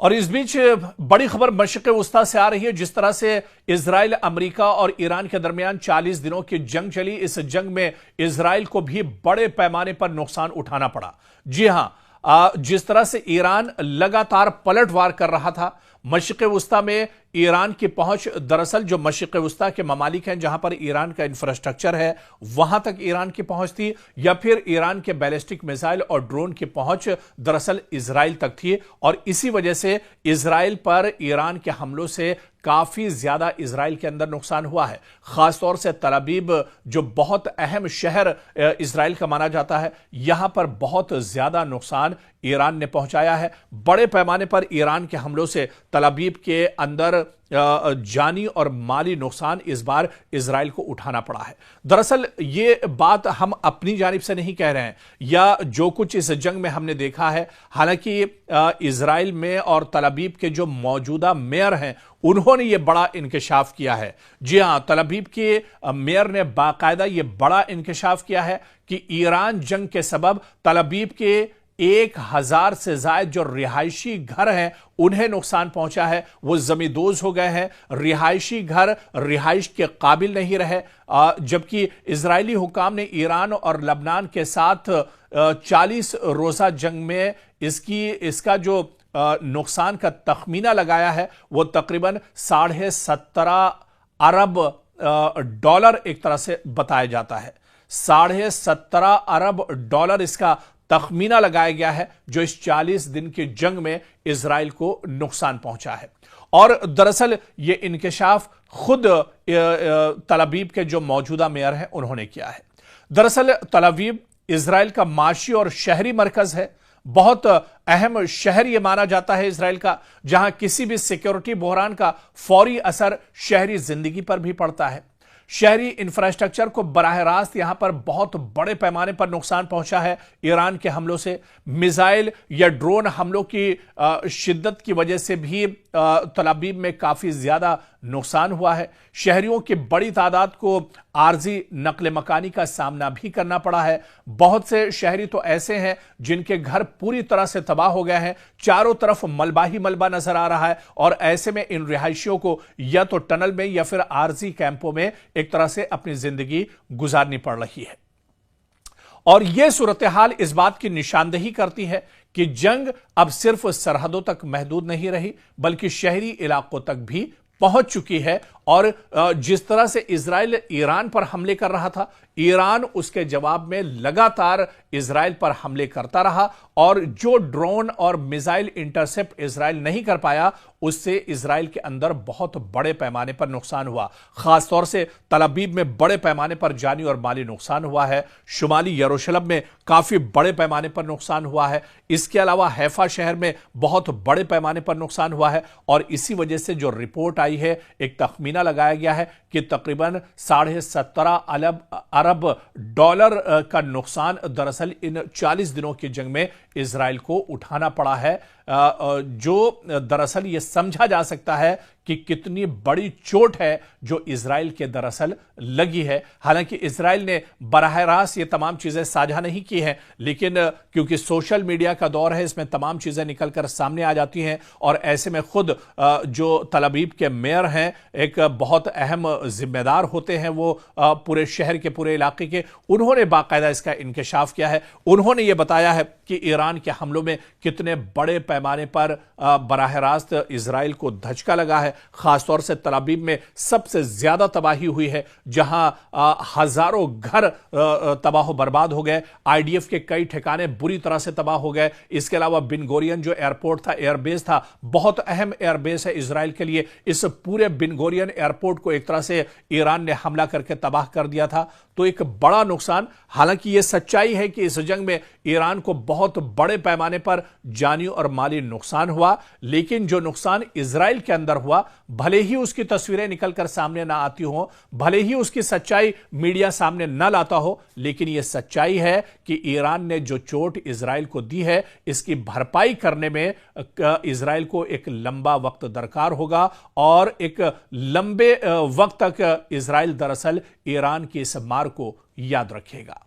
और इस बीच बड़ी खबर मशरिक़ वस्ता से आ रही है। जिस तरह से इजराइल, अमेरिका और ईरान के दरमियान 40 दिनों की जंग चली, इस जंग में इजराइल को भी बड़े पैमाने पर नुकसान उठाना पड़ा। जी हां, जिस तरह से ईरान लगातार पलटवार कर रहा था मशरिक़ वस्ता में, ईरान की पहुंच, दरअसल जो मशरिक़ वस्ता के ममालिक हैं जहां पर ईरान का इंफ्रास्ट्रक्चर है, वहां तक ईरान की पहुंच थी, या फिर ईरान के बैलिस्टिक मिसाइल और ड्रोन की पहुंच दरअसल इजराइल तक थी। और इसी वजह से इजराइल पर ईरान के हमलों से काफी ज्यादा इजराइल के अंदर नुकसान हुआ है। खासतौर से तल अवीव, जो बहुत अहम शहर इजराइल का माना जाता है, यहां पर बहुत ज्यादा नुकसान ईरान ने पहुंचाया है। बड़े पैमाने पर ईरान के हमलों से तल अवीव के अंदर जानी और माली नुकसान इस बार इजराइल को उठाना पड़ा है। दरअसल ये बात हम अपनी जानिब से नहीं कह रहे हैं, या जो कुछ इस जंग में हमने देखा है। हालांकि इजराइल में और तल अवीव के जो मौजूदा मेयर हैं, उन्होंने ये बड़ा इंकशाफ किया है। जी हां, तल अवीव के मेयर ने बाकायदा ये बड़ा इंकशाफ किया है कि ईरान जंग के सबब तल अवीव के 1000 से ज्यादा जो रिहायशी घर हैं उन्हें नुकसान पहुंचा है। वो जमींदोज हो गए हैं, रिहायशी घर रिहाइश के काबिल नहीं रहे। जबकि इजरायली हुकाम ने ईरान और लबनान के साथ 40 रोजा जंग में इसका जो नुकसान का तखमीना लगाया है, वो तकरीबन $17.5 अरब एक तरह से बताया जाता है। $17.5 अरब इसका तखमीना लगाया गया है, जो इस 40 दिन की जंग में इजराइल को नुकसान पहुंचा है। और दरअसल ये इंकशाफ खुद तल अवीव के जो मौजूदा मेयर हैं उन्होंने किया है। दरअसल तल अवीव इजराइल का माशी और शहरी मरकज है, बहुत अहम शहर यह माना जाता है इजराइल का, जहां किसी भी सिक्योरिटी बहरान का फौरी असर शहरी जिंदगी पर भी पड़ता है। शहरी इंफ्रास्ट्रक्चर को बराह रास्त यहां पर बहुत बड़े पैमाने पर नुकसान पहुंचा है ईरान के हमलों से। मिसाइल या ड्रोन हमलों की शिद्दत की वजह से भी तल अवीव में काफी ज्यादा नुकसान हुआ है। शहरियों की बड़ी तादाद को आर्जी नकल मकानी का सामना भी करना पड़ा है। बहुत से शहरी तो ऐसे हैं जिनके घर पूरी तरह से तबाह हो गए हैं, चारों तरफ मलबा ही मलबा नजर आ रहा है। और ऐसे में इन रिहायशियों को या तो टनल में या फिर आर्जी कैंपों में एक तरह से अपनी जिंदगी गुजारनी पड़ रही है। और यह सूरत हाल इस बात की निशानदेही करती है कि जंग अब सिर्फ सरहदों तक महदूद नहीं रही, बल्कि शहरी इलाकों तक भी पहुंच चुकी है। और जिस तरह से इजराइल ईरान पर हमले कर रहा था, ईरान उसके जवाब में लगातार इजराइल पर हमले करता रहा, और जो ड्रोन और मिसाइल इंटरसेप्ट इजराइल नहीं कर पाया, उससे इजराइल के अंदर बहुत बड़े पैमाने पर नुकसान हुआ। खासतौर से तल अवीव में बड़े पैमाने पर जानी और माली नुकसान हुआ है। शुमाली यरूशलेम में काफी बड़े पैमाने पर नुकसान हुआ है। इसके अलावा हैफा शहर में बहुत बड़े पैमाने पर नुकसान हुआ है। और इसी वजह से जो रिपोर्ट आई है, एक तखमीना लगाया गया है कि तकरीबन $17.5 अरब का नुकसान दरअसल इन 40 दिनों की जंग में इजराइल को उठाना पड़ा है, जो दरअसल यह समझा जा सकता है कि कितनी बड़ी चोट है जो इजराइल के दरअसल लगी है। हालांकि इजराइल ने बराह रास्त ये तमाम चीजें साझा नहीं की हैं, लेकिन क्योंकि सोशल मीडिया का दौर है, इसमें तमाम चीजें निकलकर सामने आ जाती हैं। और ऐसे में खुद जो तल अवीव के मेयर हैं, एक बहुत अहम जिम्मेदार होते हैं वो पूरे शहर के, पूरे इलाके के, उन्होंने बाकायदा इसका इंकशाफ किया है। उन्होंने ये बताया है कि ईरान के हमलों में कितने बड़े पैमाने पर बराह रास्त इजराइल को धचका लगा है। खासतौर से तल अवीव में सबसे ज्यादा तबाही हुई है, जहां हजारों घर तबाह बर्बाद हो गए। आईडीएफ के कई ठिकाने बुरी तरह से तबाह हो गए। इसके अलावा बिन गोरियन जो एयरपोर्ट था, एयरबेस था, बहुत अहम एयरबेस है इजराइल के लिए, इस पूरे बिन गोरियन एयरपोर्ट को एक तरह से ईरान ने हमला करके तबाह कर दिया था। तो एक बड़ा नुकसान। हालांकि यह सच्चाई है कि इस जंग में ईरान को बहुत बड़े पैमाने पर जानी और माली नुकसान हुआ, लेकिन जो नुकसान इजराइल के अंदर हुआ, भले ही उसकी तस्वीरें निकलकर सामने ना आती हो, भले ही उसकी सच्चाई मीडिया सामने ना लाता हो, लेकिन यह सच्चाई है कि ईरान ने जो चोट इजराइल को दी है, इसकी भरपाई करने में इजराइल को एक लंबा वक्त दरकार होगा। और एक लंबे वक्त तक इजराइल दरअसल ईरान की इस मार को याद रखेगा।